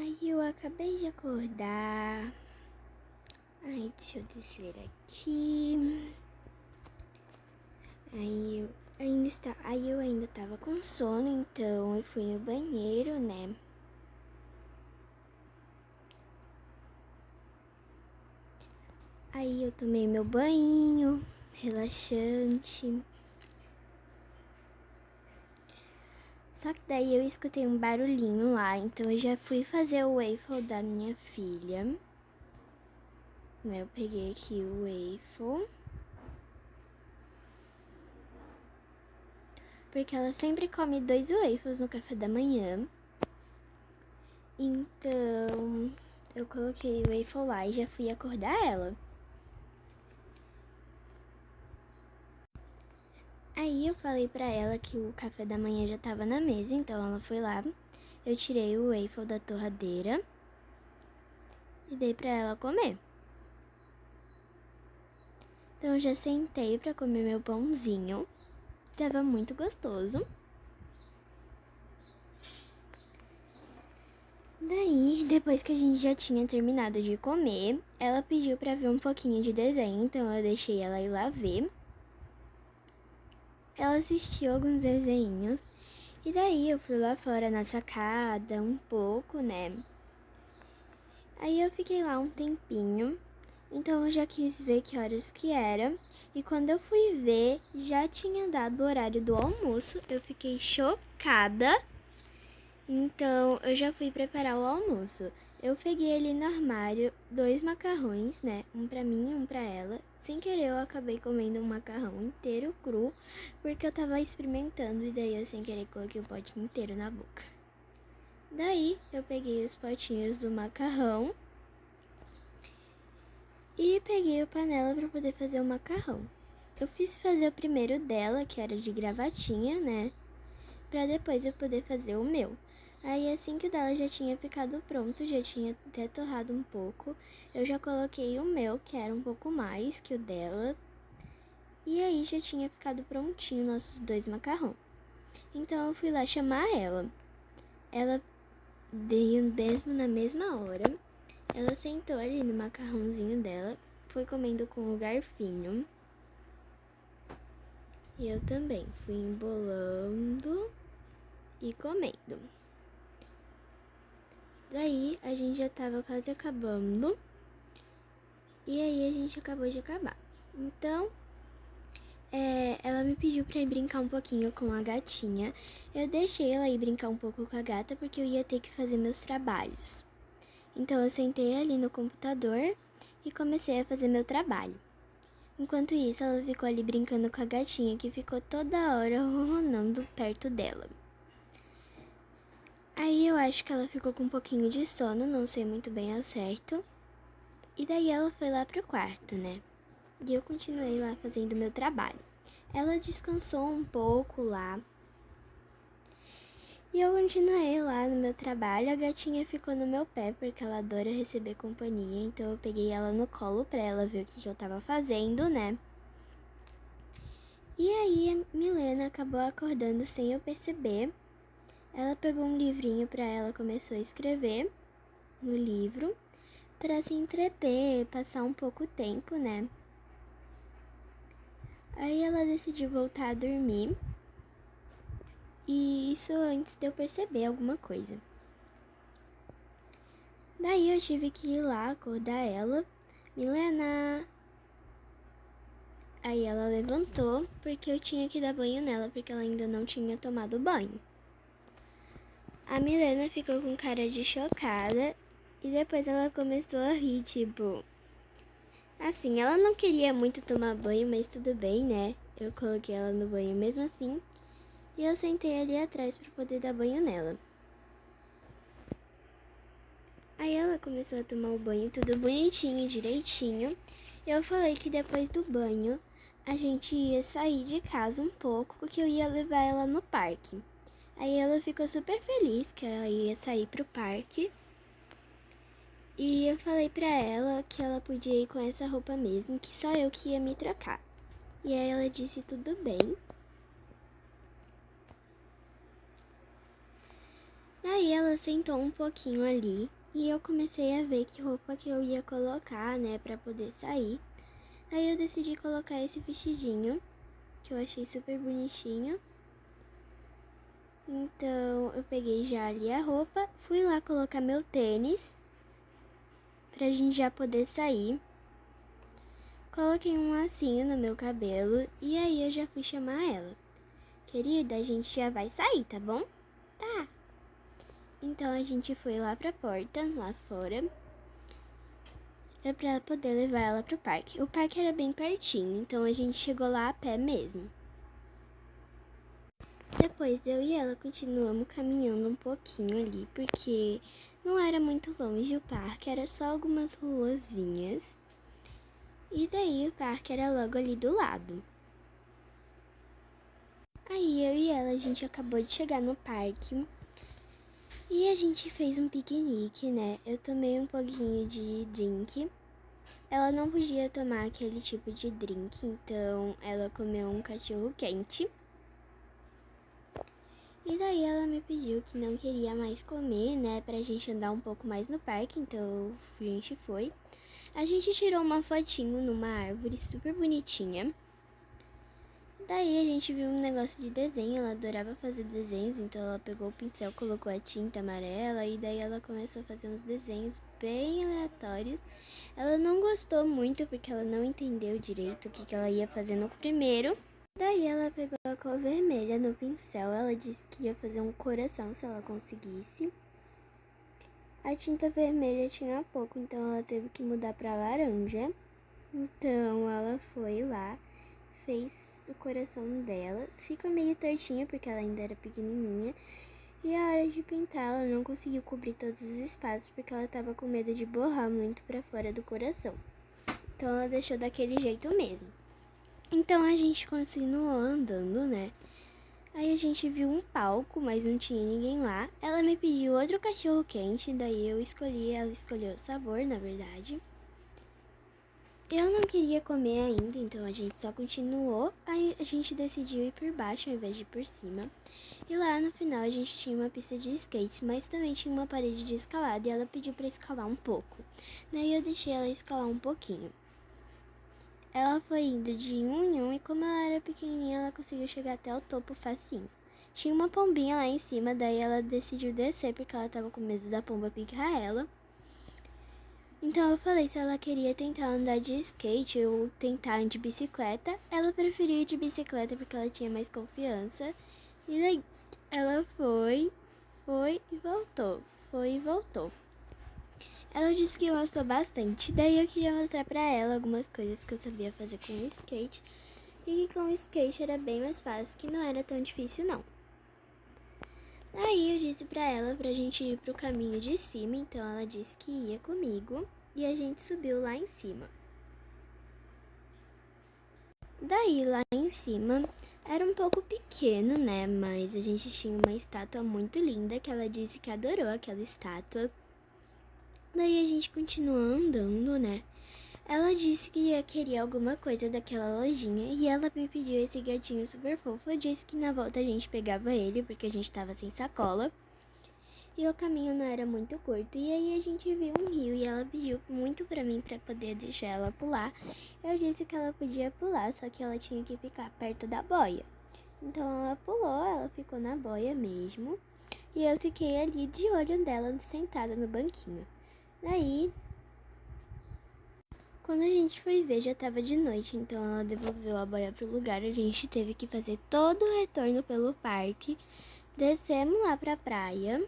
Aí eu acabei de acordar. Ai, deixa eu descer aqui. Aí eu ainda tava com sono, então eu fui no banheiro, né? Aí eu tomei meu banho, relaxante. Só que daí eu escutei um barulhinho lá, então eu já fui fazer o waffle da minha filha. Eu peguei aqui o waffle. Porque ela sempre come 2 waffles no café da manhã. Então, eu coloquei o waffle lá e já fui acordar ela. Aí eu falei pra ela que o café da manhã já tava na mesa, então ela foi lá. Eu tirei o waffle da torradeira e dei pra ela comer. Então eu já sentei pra comer meu pãozinho. Tava muito gostoso. Daí, depois que a gente já tinha terminado de comer, ela pediu pra ver um pouquinho de desenho, então eu deixei ela ir lá ver. Ela assistiu alguns desenhos e daí eu fui lá fora na sacada um pouco, né? Aí eu fiquei lá um tempinho, então eu já quis ver que horas que era. E quando eu fui ver, já tinha dado o horário do almoço. Eu fiquei chocada. Então eu já fui preparar o almoço. Eu peguei ali no armário 2 macarrões, né? Um pra mim e um pra ela. Sem querer eu acabei comendo um macarrão inteiro cru, porque eu tava experimentando e daí eu sem querer coloquei o pote inteiro na boca. Daí eu peguei os potinhos do macarrão e peguei a panela pra poder fazer o macarrão. Eu fiz fazer o primeiro dela, que era de gravatinha, né? Pra depois eu poder fazer o meu. Aí assim que o dela já tinha ficado pronto, já tinha até torrado um pouco, eu já coloquei o meu, que era um pouco mais que o dela. E aí já tinha ficado prontinho nossos 2 macarrão. Então eu fui lá chamar ela. Ela veio mesmo na mesma hora. Ela sentou ali no macarrãozinho dela, foi comendo com o garfinho. E eu também fui embolando e comendo. Daí a gente já tava quase acabando. E aí a gente acabou de acabar. Então, ela me pediu pra ir brincar um pouquinho com a gatinha. Eu deixei ela ir brincar um pouco com a gata porque eu ia ter que fazer meus trabalhos. Então eu sentei ali no computador e comecei a fazer meu trabalho. Enquanto isso, ela ficou ali brincando com a gatinha que ficou toda hora ronronando perto dela. Aí eu acho que ela ficou com um pouquinho de sono, não sei muito bem ao certo. E daí ela foi lá pro quarto, né? E eu continuei lá fazendo meu trabalho. Ela descansou um pouco lá. E eu continuei lá no meu trabalho. A gatinha ficou no meu pé porque ela adora receber companhia. Então eu peguei ela no colo pra ela ver o que eu tava fazendo, né? E aí a Milena acabou acordando sem eu perceber. Ela pegou um livrinho pra ela, começou a escrever no livro pra se entreter, passar um pouco tempo, né? Aí ela decidiu voltar a dormir. E isso antes de eu perceber alguma coisa. Daí eu tive que ir lá acordar ela. Milena! Aí ela levantou porque eu tinha que dar banho nela porque ela ainda não tinha tomado banho. A Milena ficou com cara de chocada e depois ela começou a rir, tipo... Assim, ela não queria muito tomar banho, mas tudo bem, né? Eu coloquei ela no banho mesmo assim e eu sentei ali atrás para poder dar banho nela. Aí ela começou a tomar o banho tudo bonitinho, direitinho. Eu falei que depois do banho a gente ia sair de casa um pouco, porque eu ia levar ela no parque. Aí ela ficou super feliz que ela ia sair pro parque. E eu falei pra ela que ela podia ir com essa roupa mesmo, que só eu que ia me trocar. E aí ela disse tudo bem. Daí ela sentou um pouquinho ali E eu comecei a ver que roupa que eu ia colocar, né, pra poder sair. Aí eu decidi colocar esse vestidinho, que eu achei super bonitinho. Então eu peguei já ali a roupa, fui lá colocar meu tênis, pra gente já poder sair. Coloquei um lacinho no meu cabelo e aí eu já fui chamar ela. Querida, a gente já vai sair, tá bom? Tá. Então a gente foi lá pra porta, lá fora, pra poder levar ela pro parque. O parque era bem pertinho, então a gente chegou lá a pé mesmo. Depois eu e ela continuamos caminhando um pouquinho ali, porque não era muito longe o parque, era só algumas ruazinhas. E daí o parque era logo ali do lado. Aí eu e ela, a gente acabou de chegar no parque e a gente fez um piquenique, né? Eu tomei um pouquinho de drink. Ela não podia tomar aquele tipo de drink, então ela comeu um cachorro quente. E daí ela me pediu que não queria mais comer, né, pra gente andar um pouco mais no parque, então a gente foi. A gente tirou uma fotinho numa árvore super bonitinha. Daí a gente viu um negócio de desenho, ela adorava fazer desenhos, então ela pegou o pincel, colocou a tinta amarela e daí ela começou a fazer uns desenhos bem aleatórios. Ela não gostou muito porque ela não entendeu direito o que ela ia fazer no primeiro. Daí ela pegou a cor vermelha no pincel, ela disse que ia fazer um coração se ela conseguisse. A tinta vermelha tinha pouco, então ela teve que mudar para laranja. Então ela foi lá, fez o coração dela. Ficou meio tortinha porque ela ainda era pequenininha. E a hora de pintar, ela não conseguiu cobrir todos os espaços porque ela tava com medo de borrar muito para fora do coração. Então ela deixou daquele jeito mesmo. Então a gente continuou andando, né? Aí a gente viu um palco, mas não tinha ninguém lá. Ela me pediu outro cachorro quente, daí eu escolhi, ela escolheu o sabor, na verdade. Eu não queria comer ainda, então a gente só continuou. Aí a gente decidiu ir por baixo ao invés de ir por cima. E lá no final a gente tinha uma pista de skate, mas também tinha uma parede de escalada e ela pediu para escalar um pouco. Daí eu deixei ela escalar um pouquinho. Ela foi indo de um em um e como ela era pequenininha, ela conseguiu chegar até o topo facinho. Tinha uma pombinha lá em cima, daí ela decidiu descer porque ela tava com medo da pomba picar ela. Então eu falei se ela queria tentar andar de skate ou tentar de bicicleta. Ela preferiu ir de bicicleta porque ela tinha mais confiança. E daí ela foi e voltou. Foi e voltou. Ela disse que gostou bastante, daí eu queria mostrar pra ela algumas coisas que eu sabia fazer com o skate e que com o skate era bem mais fácil, que não era tão difícil não. Aí eu disse pra ela pra gente ir pro caminho de cima, então ela disse que ia comigo e a gente subiu lá em cima. Daí lá em cima era um pouco pequeno, né, mas a gente tinha uma estátua muito linda que ela disse que adorou aquela estátua. Daí a gente continuou andando, né? Ela disse que queria alguma coisa daquela lojinha e ela me pediu esse gatinho super fofo. Eu disse que na volta a gente pegava ele porque a gente tava sem sacola e o caminho não era muito curto. E aí a gente viu um rio e ela pediu muito pra mim pra poder deixar ela pular. Eu disse que ela podia pular, só que ela tinha que ficar perto da boia. Então ela pulou, ela ficou na boia mesmo e eu fiquei ali de olho dela sentada no banquinho. Daí, quando a gente foi ver, já tava de noite, então ela devolveu a boia pro lugar. A gente teve que fazer todo o retorno pelo parque. Descemos lá pra praia.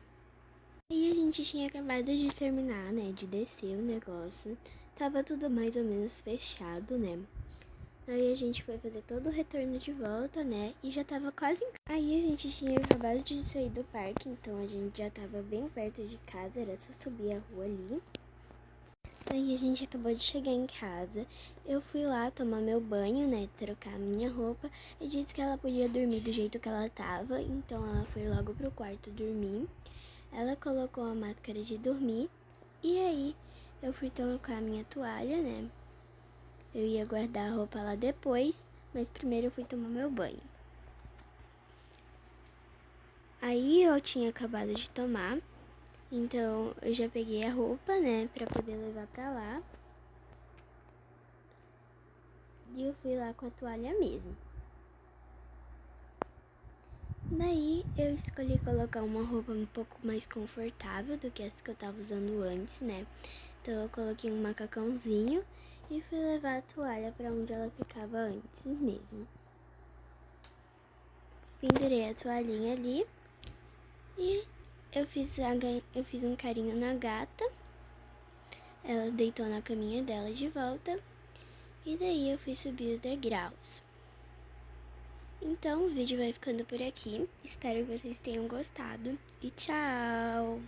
E a gente tinha acabado de terminar, né, de descer o negócio. Tava tudo mais ou menos fechado, né? Aí a gente foi fazer todo o retorno de volta, né? E já tava quase em casa. Aí a gente tinha acabado de sair do parque, então a gente já tava bem perto de casa, era só subir a rua ali. Aí a gente acabou de chegar em casa. Eu fui lá tomar meu banho, né? Trocar a minha roupa. E disse que ela podia dormir do jeito que ela tava. Então ela foi logo pro quarto dormir. Ela colocou a máscara de dormir. E aí eu fui colocar a minha toalha, né? Eu ia guardar a roupa lá depois. Mas primeiro eu fui tomar meu banho. Aí eu tinha acabado de tomar. Então, eu já peguei a roupa, né, pra poder levar pra lá. E eu fui lá com a toalha mesmo. Daí, eu escolhi colocar uma roupa um pouco mais confortável do que as que eu tava usando antes, né? Então, eu coloquei um macacãozinho e fui levar a toalha pra onde ela ficava antes mesmo. Pendurei a toalhinha ali e eu fiz um carinho na gata. Ela deitou na caminha dela de volta. E daí eu fui subir os degraus. Então o vídeo vai ficando por aqui. Espero que vocês tenham gostado. E tchau!